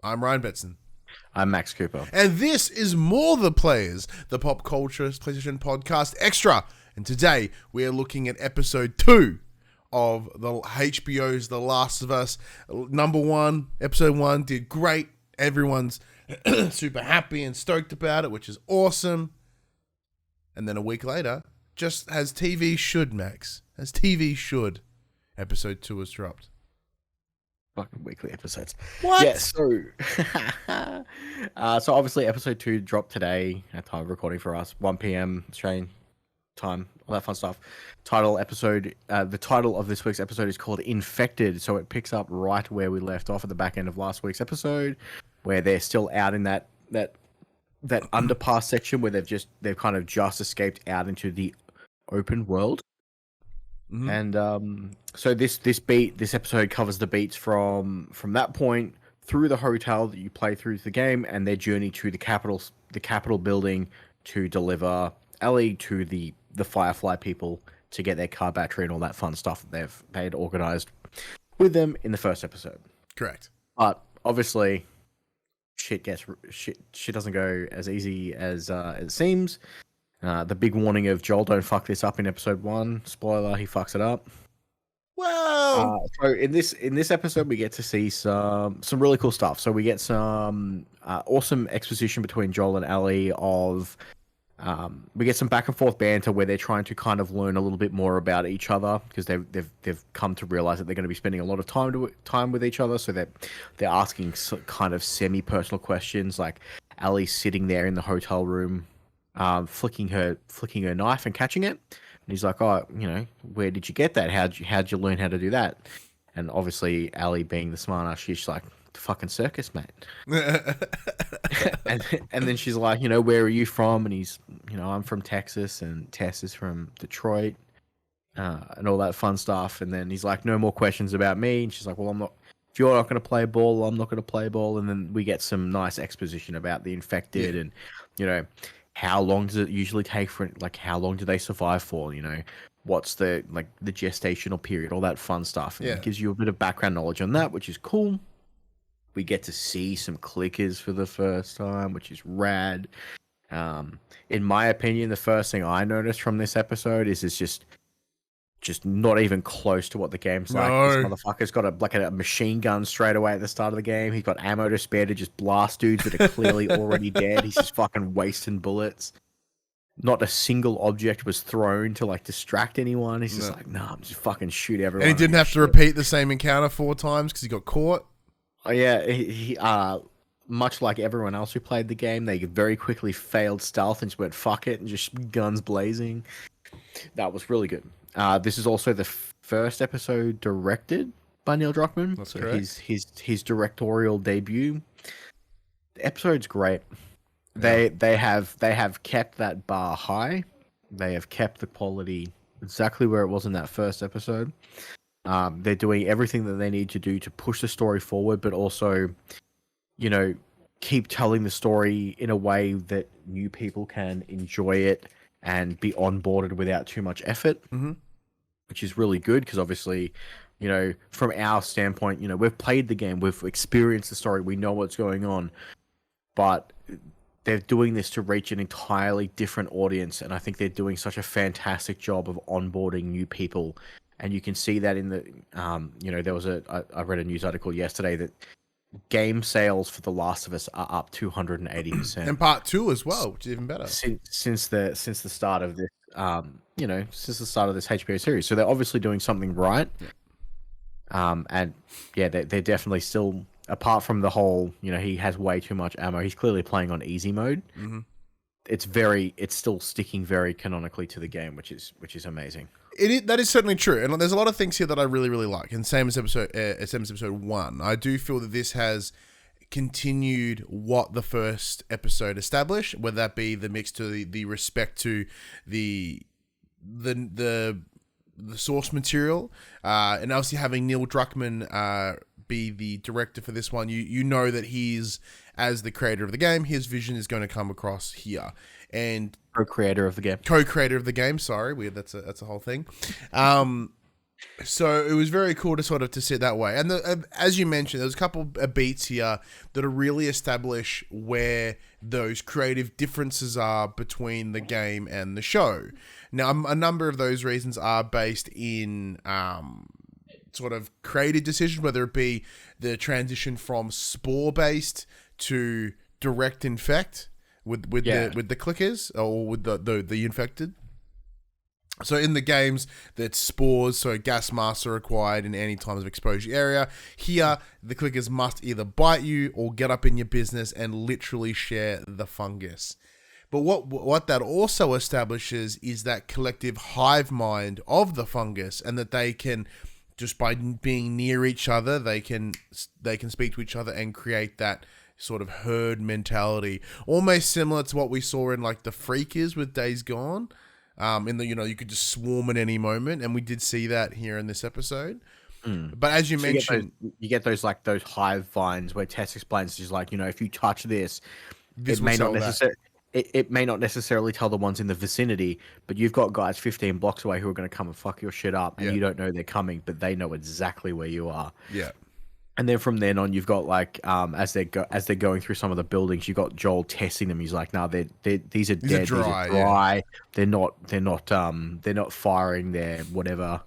I'm Ryan Betson. I'm Max Cooper. And this is More The Players, the PopCulturists PlayStation Podcast Extra. And today we are looking at episode 2 of the HBO's The Last of Us. Number 1, episode 1 did great. Everyone's super happy and stoked about it, which is awesome. And then a week later, just as TV should, Max, as TV should, episode 2 was dropped. Fucking weekly episodes. What? Yeah, so obviously episode 2 dropped today at time of recording for us, 1 p.m. Australian time, all that fun stuff. The title of this week's episode is called Infected, so it picks up right where we left off at the back end of last week's episode, where they're still out in that underpass section where they've kind of just escaped out into the open world. Mm-hmm. And so this episode covers the beats from that point through the hotel that you play through the game, and their journey to the Capitol building to deliver Ellie to the Firefly people to get their car battery and all that fun stuff that they had organized with them in the first episode. Correct. But obviously, shit doesn't go as easy as it seems. The big warning of Joel, don't fuck this up in episode 1. Spoiler, he fucks it up. Wow. So in this episode, we get to see some really cool stuff. So we get some awesome exposition between Joel and Ellie we get some back and forth banter where they're trying to kind of learn a little bit more about each other, because they've come to realize that they're going to be spending a lot of time with each other. So they're asking kind of semi-personal questions, like Ellie's sitting there in the hotel room, flicking her knife and catching it, and he's like, "Oh, where did you get that? How'd you learn how to do that?" And obviously, Ellie, being the smart ass, she's like, "The fucking circus, mate." and then she's like, "Where are you from?" And he's, "I'm from Texas, and Tess is from Detroit," and all that fun stuff. And then he's like, "No more questions about me." And she's like, "Well, I'm not. If you're not going to play ball, I'm not going to play ball." And then we get some nice exposition about the infected, and how long does it usually take for it? Like, how long do they survive for? What's the gestational period? All that fun stuff. And it gives you a bit of background knowledge on that, which is cool. We get to see some clickers for the first time, which is rad. In my opinion, the first thing I noticed from this episode is it's just not even close to what the game's like. This motherfucker's got a machine gun straight away at the start of the game. He's got ammo to spare to just blast dudes that are clearly already dead. He's just fucking wasting bullets. Not a single object was thrown to distract anyone. He's just like, nah, I'm just fucking shoot everyone. And he didn't have to repeat the same encounter 4 times because he got caught. Oh yeah, he much like everyone else who played the game, they very quickly failed stealth and just went fuck it and just guns blazing. That was really good. This is also the first episode directed by Neil Druckmann. That's correct. His directorial debut. The episode's great. They have kept that bar high. They have kept the quality exactly where it was in that first episode. They're doing everything that they need to do to push the story forward, but also, keep telling the story in a way that new people can enjoy it and be onboarded without too much effort, which is really good because obviously, from our standpoint, we've played the game, we've experienced the story, we know what's going on, but they're doing this to reach an entirely different audience, and I think they're doing such a fantastic job of onboarding new people. And you can see that in the, there was I read a news article yesterday that game sales for The Last of Us are up 280%. And part 2 as well, which is even better. Since the start of this, since the start of this HBO series. So they're obviously doing something right. And yeah, they're definitely still, apart from the whole, he has way too much ammo. He's clearly playing on easy mode. Mm-hmm. It's still sticking very canonically to the game, which is amazing. That is certainly true, and there's a lot of things here that I really, really like. And same as episode 1, I do feel that this has continued what the first episode established, whether that be the mix to the respect to the source material, and obviously having Neil Druckmann be the director for this one. You know that he's, as the creator of the game, his vision is going to come across here. And co-creator of the game. Co-creator of the game. Sorry, that's a whole thing. So it was very cool to sort of to sit that way. And as you mentioned, there's a couple of beats here that are really establish where those creative differences are between the game and the show. Now, a number of those reasons are based in sort of creative decisions, whether it be the transition from spore-based to direct infect with the clickers or with the infected. So in the games, that's spores, so gas masks are required in any times of exposure area. Here, the clickers must either bite you or get up in your business and literally share the fungus. But what that also establishes is that collective hive mind of the fungus, and that they can, just by being near each other, they can speak to each other and create that sort of herd mentality, almost similar to what we saw in like the Freakers with Days Gone. In the, you could just swarm at any moment, and we did see that here in this episode. But as you mentioned, you get those like those hive vines where Tess explains, she's like, if you touch this it may not necessarily tell the ones in the vicinity, but you've got guys 15 blocks away who are going to come and fuck your shit up, and you don't know they're coming, but they know exactly where you are. Yeah. And then from then on, you've got like as they're going through some of the buildings, you've got Joel testing them. He's like, "No, these are dead. These are dry. Yeah. They're not firing their whatever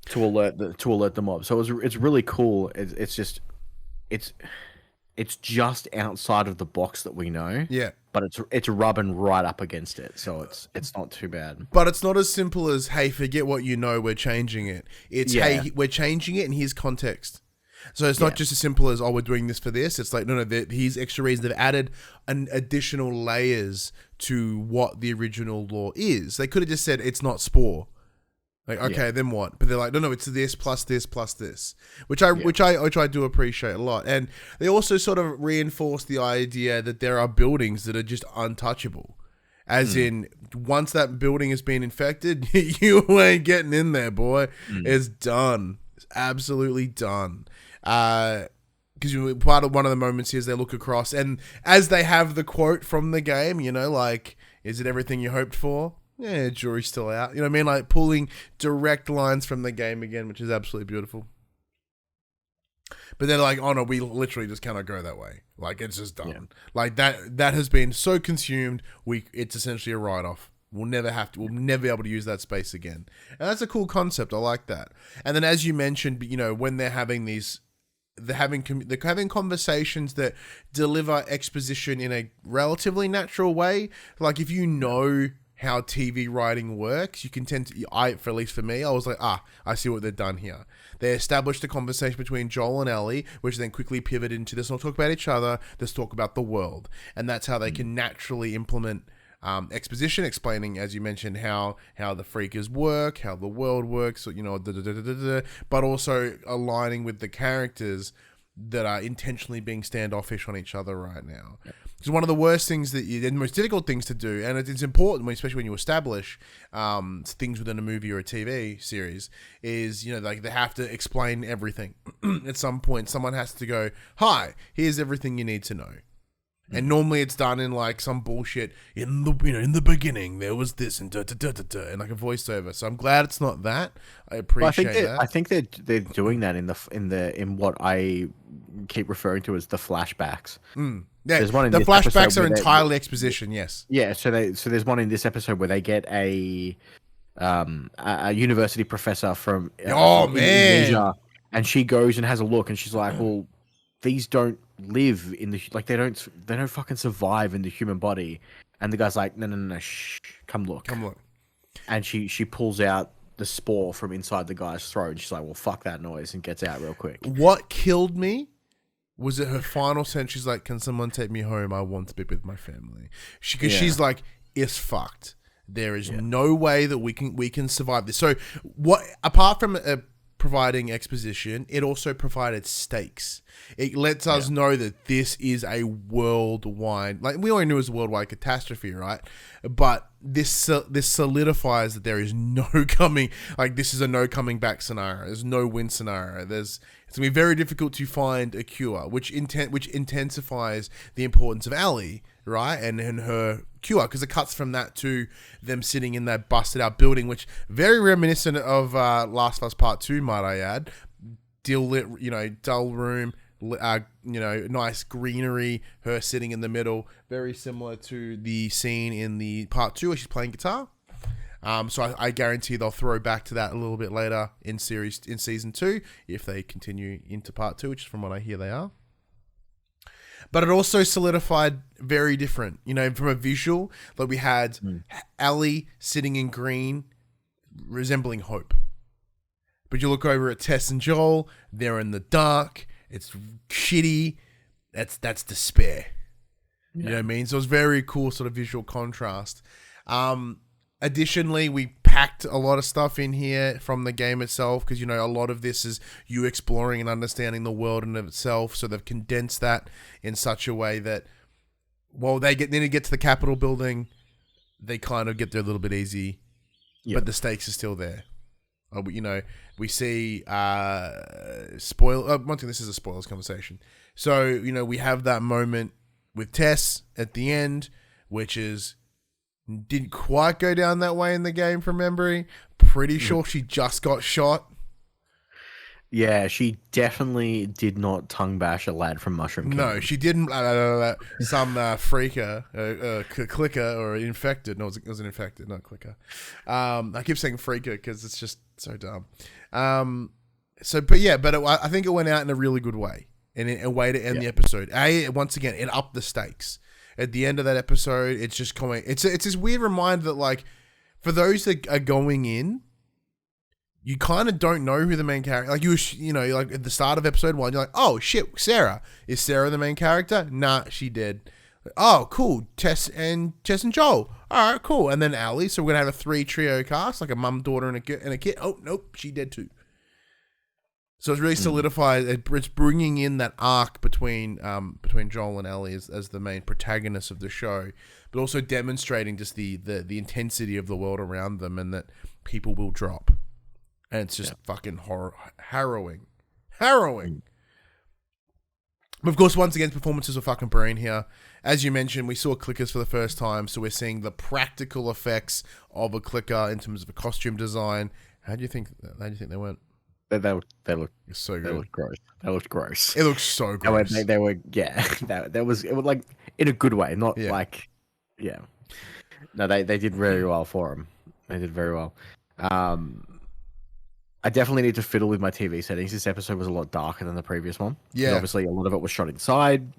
to alert the mob." So it's really cool. It's just outside of the box that we know. Yeah. But it's rubbing right up against it, so it's not too bad. But it's not as simple as, hey, forget what you know, we're changing it. It's hey, we're changing it, and here's context. So it's not just as simple as, oh, we're doing this for this. It's like, no, here's extra reasons. They've added an additional layers to what the original law is. They could have just said it's not spore. Like, okay, then what? But they're like, no, it's this plus this plus this, which I do appreciate a lot. And they also sort of reinforce the idea that there are buildings that are just untouchable. As in, once that building has been infected, you ain't getting in there, boy. It's done. It's absolutely done. Because one of the moments here is they look across, and as they have the quote from the game, like, is it everything you hoped for? Yeah, jury's still out. You know what I mean? Like pulling direct lines from the game again, which is absolutely beautiful. But they're like, oh no, we literally just cannot go that way. Like, it's just done. Yeah. Like that has been so consumed, it's essentially a write-off. We'll never be able to use that space again. And that's a cool concept. I like that. And then as you mentioned, when they're having they're having conversations that deliver exposition in a relatively natural way. Like, if you know how TV writing works, you can tend to, at least for me, I was like, I see what they've done here. They established a conversation between Joel and Ellie, which then quickly pivoted into, let's not talk about each other, let's talk about the world. And that's how they can naturally implement exposition, explaining, as you mentioned, how the freakers work, how the world works, but also aligning with the characters that are intentionally being standoffish on each other right now. Because one of the worst things and most difficult things to do, and it's important, especially when you establish things within a movie or a TV series, is, like, they have to explain everything. At some point, someone has to go, hi, here's everything you need to know. And normally it's done in like some bullshit in the beginning there was this and and like a voiceover. So I'm glad it's not that. I appreciate that. I think they're doing that in what I keep referring to as the flashbacks. Yeah, there's one in the flashbacks are entirely exposition. Yes. Yeah. So there's one in this episode where they get a university professor from Indonesia, and she goes and has a look, and she's like, well, these don't live in the, like, they don't fucking survive in the human body. And the guy's like, no, shh, come look. And she pulls out the spore from inside the guy's throat, and she's like, well, fuck that noise, and gets out real quick. What killed me was it her final sentence. She's like, can someone take me home? I want to be with my family. She's like, it's fucked. There is no way that we can survive this. So what, apart from providing exposition, it also provided stakes. It lets us know that this is a worldwide, like, we already knew it was a worldwide catastrophe, right? But this solidifies that there is no coming, like this is a no coming back scenario. There's no win scenario. It's gonna be very difficult to find a cure, which intensifies the importance of Ellie, right, and her cure, because it cuts from that to them sitting in that busted out building, which very reminiscent of Last of Us Part 2, might I add. Dull room. Nice greenery, her sitting in the middle, very similar to the scene in the part 2 where she's playing guitar. So I guarantee they'll throw back to that a little bit later in season 2 if they continue into part 2, which is from what I hear they are. But it also solidified very different, from a visual, like we had Ellie sitting in green, resembling hope. But you look over at Tess and Joel, they're in the dark. It's shitty. That's despair. You know what I mean? So it's very cool sort of visual contrast. Additionally, we packed a lot of stuff in here from the game itself because, a lot of this is you exploring and understanding the world in of itself. So they've condensed that in such a way that, they need to get to the Capitol building. They kind of get there a little bit easy, but the stakes are still there. We see one thing, this is a spoilers conversation. So, we have that moment with Tess at the end, which didn't quite go down that way in the game from memory. Pretty sure she just got shot. Yeah, she definitely did not tongue bash a lad from Mushroom Kingdom. No, she didn't. Some freaker, clicker, or infected. No, it was an infected, not clicker. I keep saying freaker because it's just so dumb. I think it went out in a really good way, and a way to end the episode. Once again, it upped the stakes. At the end of that episode, it's just coming. It's this weird reminder that, like, for those that are going in, you kind of don't know who the main character. Like like at the start of episode 1, you're like, oh shit, Sarah. Is Sarah the main character? Nah, she did. Oh, cool. Tess and Joel. All right, cool. And then Ellie. So we're gonna have a 3 trio cast, like a mum, daughter, and a kid. Oh nope, she dead too. So it's really solidified. It's bringing in that arc between Joel and Ellie as the main protagonists of the show, but also demonstrating just the intensity of the world around them, and that people will drop. And it's just fucking harrowing. But of course, once again, performances are fucking brilliant here. As you mentioned, we saw clickers for the first time, so we're seeing the practical effects of a clicker in terms of a costume design. How do you think they went? They look so good. They looked gross. They looked gross. It looks so gross. They were it was like in a good way, not like No, they did very well for them. They did very well. I definitely need to fiddle with my TV settings. This episode was a lot darker than the previous one. Yeah. And obviously, a lot of it was shot inside.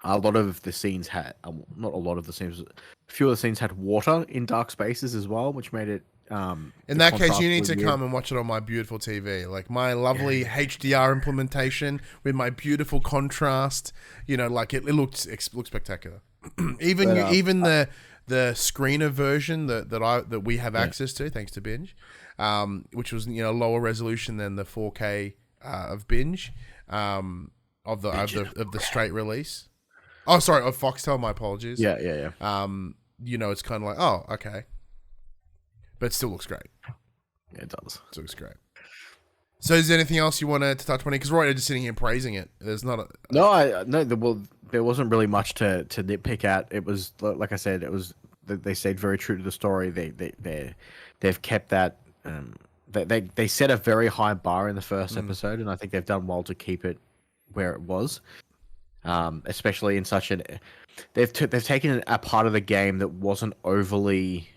A lot of the scenes had... not a lot of the scenes... A few of the scenes had water in dark spaces as well, which made it... in that case, you need to come and watch it on my beautiful TV. Like, my lovely HDR implementation with my beautiful contrast. Like, it looks spectacular. Even the screener version that we have access to, thanks to Binge... which was lower resolution than the 4K of Binge, of the straight release. Oh, sorry, of Foxtel. My apologies. Yeah. It's kind of like, oh, okay, but it still looks great. Yeah, it does. It looks great. So, is there anything else you wanted to touch on? Because right, just sitting here praising it. There's not a there wasn't really much to nitpick at. It was like I said, they stayed very true to the story. They've kept that. They set a very high bar in the first episode, and I think they've done well to keep it where it was. Especially in such an, they've taken a part of the game that wasn't overly.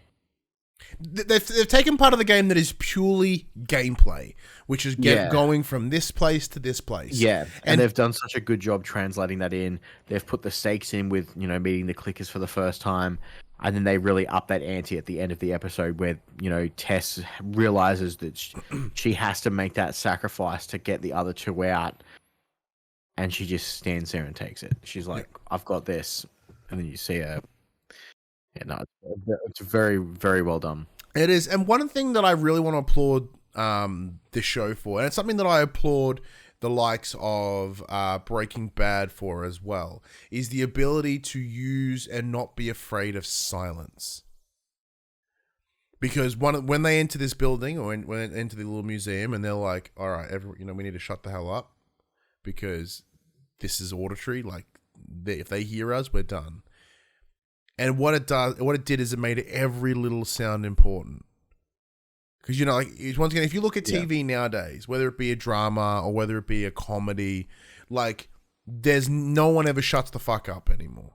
They've taken part of the game that is purely gameplay, which is going from this place to this place. Yeah, and they've done such a good job translating that in. They've put the stakes in with meeting the clickers for the first time. And then they really up that ante at the end of the episode where, Tess realizes that she has to make that sacrifice to get the other two out. And she just stands there and takes it. She's like, I've got this. And then you see her. Yeah, no, it's very, very well done. It is. And one thing that I really want to applaud this show for, and it's something that I applaud the likes of Breaking Bad for as well, is the ability to use and not be afraid of silence. Because when they enter this building or when they enter the little museum and they're like, all right, we need to shut the hell up because this is auditory. Like, if they hear us, we're done. And what it did is it made every little sound important. Because, like, once again, if you look at TV nowadays, whether it be a drama or whether it be a comedy, like, there's no one ever shuts the fuck up anymore.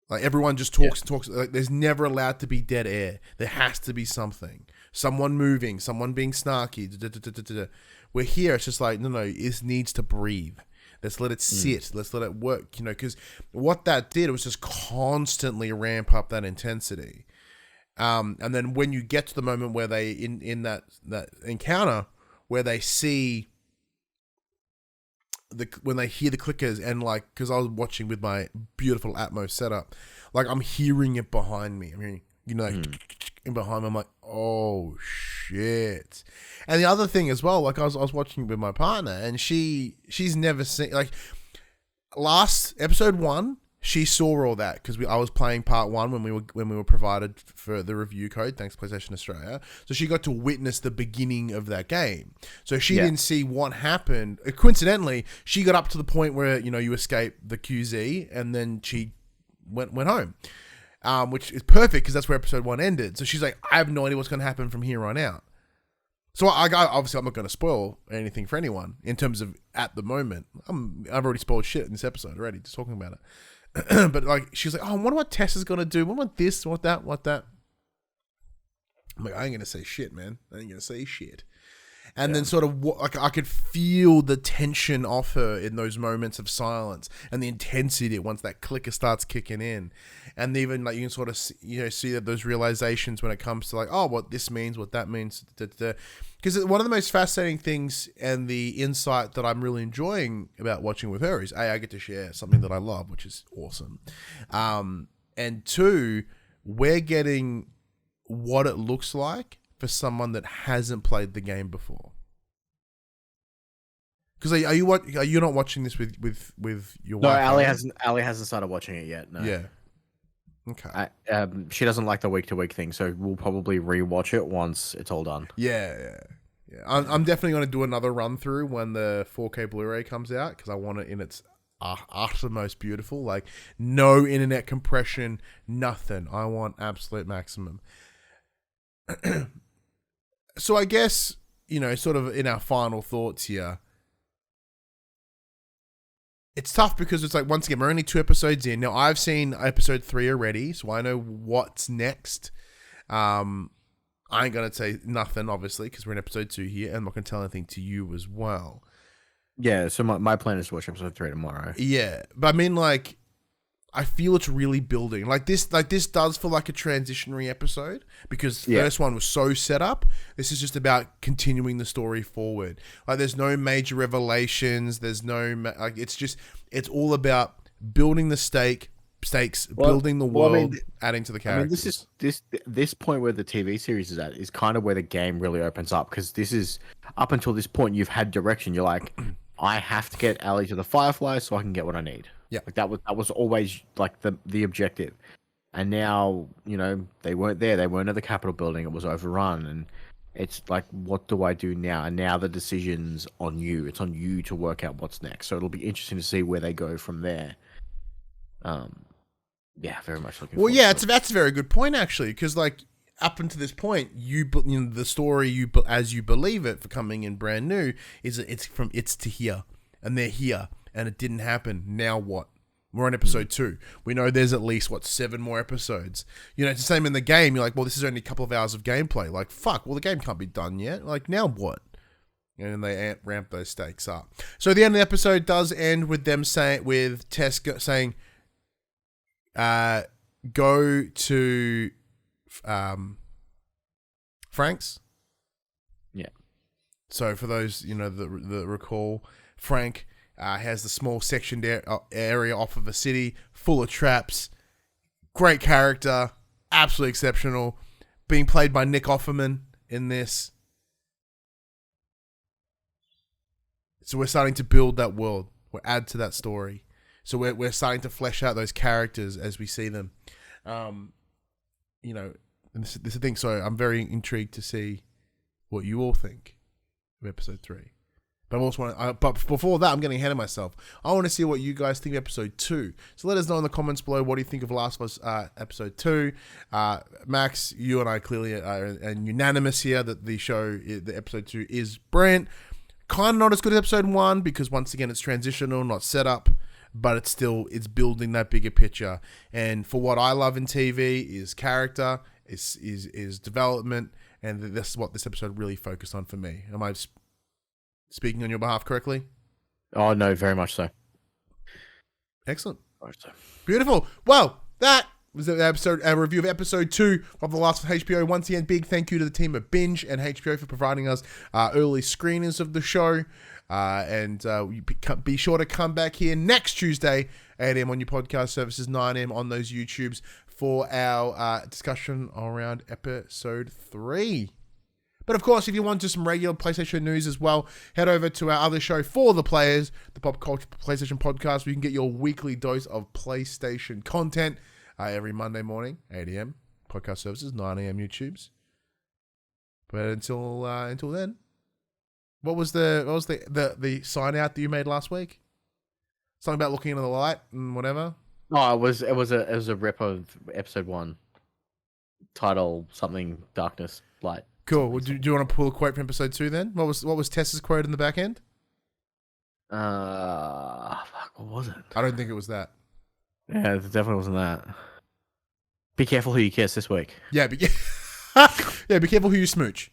Like, everyone just talks and talks. Like, there's never allowed to be dead air. There has to be something. Someone moving, someone being snarky. We're here. It's just like, no, it needs to breathe. Let's let it sit. Let's let it work, because what that did was just constantly ramp up that intensity. And then when you get to the moment where they, in that encounter, where they see when they hear the clickers and like, because I was watching with my beautiful Atmos setup, like I'm hearing it behind me. I mean, in behind me, I'm like, oh shit. And the other thing as well, like I was watching with my partner, and she's never seen, like, last episode 1. She saw all that because I was playing part 1 when we were provided for the review code, thanks to PlayStation Australia. So she got to witness the beginning of that game. So she didn't see what happened. Coincidentally, she got up to the point where you escape the QZ, and then she went home, which is perfect because that's where episode 1 ended. So she's like, I have no idea what's going to happen from here on out. So obviously I'm not going to spoil anything for anyone in terms of at the moment. I've already spoiled shit in this episode already, just talking about it. But like, she's like, oh, I wonder what Tess is going to do. What about this? What that? I'm like, I ain't going to say shit, man. I ain't going to say shit. And then sort of like I could feel the tension off her in those moments of silence and the intensity once that clicker starts kicking in. And even like you can sort of see that those realizations when it comes to like, oh, what this means, what that means. Because one of the most fascinating things and the insight that I'm really enjoying about watching with her is I get to share something that I love, which is awesome. And 2, we're getting what it looks like for someone that hasn't played the game before. Because are you not watching this with your wife? No, Ali hasn't started watching it yet. No. Yeah. Okay. She doesn't like the week-to-week thing, so we'll probably rewatch it once it's all done. Yeah. I'm definitely going to do another run through when the 4K Blu-ray comes out because I want it in its uttermost beautiful, like no internet compression, nothing. I want absolute maximum. So I guess, sort of in our final thoughts here, it's tough because it's like, once again, we're only 2 episodes in. Now, I've seen episode 3 already, so I know what's next. I ain't going to say nothing, obviously, because we're in episode 2 here, and I'm not going to tell anything to you as well. Yeah, so my plan is to watch episode 3 tomorrow. Yeah, but I mean, like, I feel it's really building. Like this does feel like a transitionary episode because the first one was so set up. This is just about continuing the story forward. Like, there's no major revelations. There's no it's all about building the stakes, building the world, adding to the characters. This point where the TV series is at is kind of where the game really opens up, because this is up until this point you've had direction. You're like, I have to get Ali to the Firefly so I can get what I need. Yeah, like that was always like the objective, and now they weren't there. They weren't at the Capitol building. It was overrun, and it's like, what do I do now? And now the decision's on you. It's on you to work out what's next. So it'll be interesting to see where they go from there. Yeah, very much looking. Well, yeah, that's a very good point actually, because like up until this point, the story as you believe it for coming in brand new is it's to here, and they're here. And it didn't happen. Now what? We're on episode 2. We know there's at least, 7 more episodes. It's the same in the game. You're like, well, this is only a couple of hours of gameplay. Like, fuck, well, the game can't be done yet. Like, now what? And they ramp those stakes up. So the end of the episode does end with them with Tess saying, go to Frank's. Yeah. So for those, that recall, Frank has the small sectioned area off of a city full of traps. Great character, absolutely exceptional. Being played by Nick Offerman in this. So we're starting to build that world. We'll add to that story. So we're starting to flesh out those characters as we see them. The And this is the thing. So I'm very intrigued to see what you all think of episode 3. But I also want. But before that, I'm getting ahead of myself. I want to see what you guys think of episode 2. So let us know in the comments below. What do you think of Last of Us episode 2? Max, you and I clearly are unanimous here that the episode 2 is brilliant. Kind of not as good as episode 1 because once again it's transitional, not set up. But it's building that bigger picture. And for what I love in TV is character, is development, and this is what this episode really focused on for me. Am I speaking on your behalf correctly? Oh, no, very much so. Excellent. Very much so. Beautiful. Well, that was a review of episode 2 of The Last of HBO. Once again, big thank you to the team at Binge and HBO for providing us early screenings of the show. And be sure to come back here next Tuesday, 8 a.m. on your podcast services, 9 a.m. on those YouTubes for our discussion around episode 3. But of course, if you want just some regular PlayStation news as well, head over to our other show for the players, the PopCulturists PlayStation Podcast, where you can get your weekly dose of PlayStation content every Monday morning, 8 a.m. podcast services, 9 a.m. YouTubes. But until then, what was the sign out that you made last week? Something about looking into the light and whatever. Oh, it was a rip of episode 1. Title something darkness light. Cool. Well, do you want to pull a quote from episode 2 then? What was Tess's quote in the back end? What was it? I don't think it was that. Yeah, it definitely wasn't that. Be careful who you kiss this week. Yeah, yeah, be careful who you smooch.